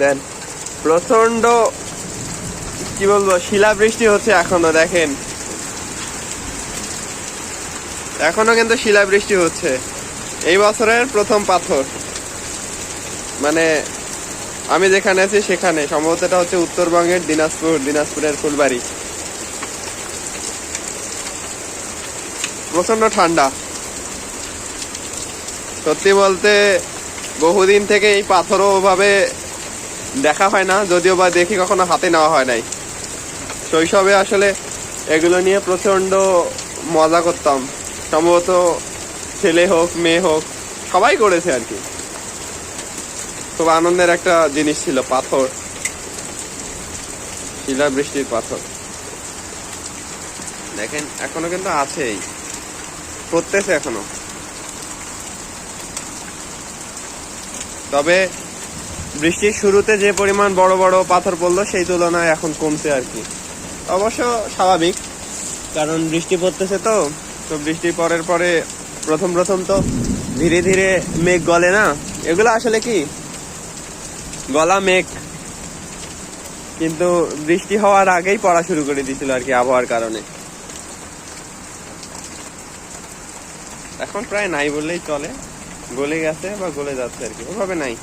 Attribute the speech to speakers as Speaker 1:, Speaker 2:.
Speaker 1: দেন প্রচন্ড কি বলবো শিলাবৃষ্টি হচ্ছে এখনো, দেখেন এখনো কিন্তু শিলাবৃষ্টি হচ্ছে। এই বছরের প্রথম পাথর, মানে আমি যেখানে আছি সেখানে, সম্ভবত এটা হচ্ছে উত্তরবঙ্গের দিনাজপুরের ফুলবাড়ি। প্রচন্ড ঠান্ডা, সত্যি বলতে বহুদিন থেকে এই পাথরও ওভাবে দেখা হয় না, যদিও বা দেখি কখনো হাতে নেওয়া হয় নাই। শৈশবে আসলে এগুলো নিয়ে প্রচন্ড মজা করতাম, সম্ভবত ছেলে হোক মেয়ে হোক সবাই করেছে আর কি। খুব আনন্দের একটা জিনিস ছিল পাথর, শিলাবৃষ্টির পাথর। দেখেন এখনো কিন্তু আছেই, পড়তেছে এখনো। তবে বৃষ্টির শুরুতে যে পরিমাণ বড় বড় পাথর পড়লো সেই তুলনায় এখন কমছে আর কি। অবশ্য স্বাভাবিক, কারণ বৃষ্টি পড়তেছে তো বৃষ্টি পরের পরে প্রথম তো ধীরে ধীরে মেঘ গলে না, এগুলো আসলে কি গলা মেঘ, কিন্তু বৃষ্টি হওয়ার আগেই পড়া শুরু করে দিয়েছিল আর কি আবহাওয়ার কারণে। এখন প্রায় নাই বললেই চলে, গলে গেছে বা গলে যাচ্ছে আর কি, ওভাবে নাই।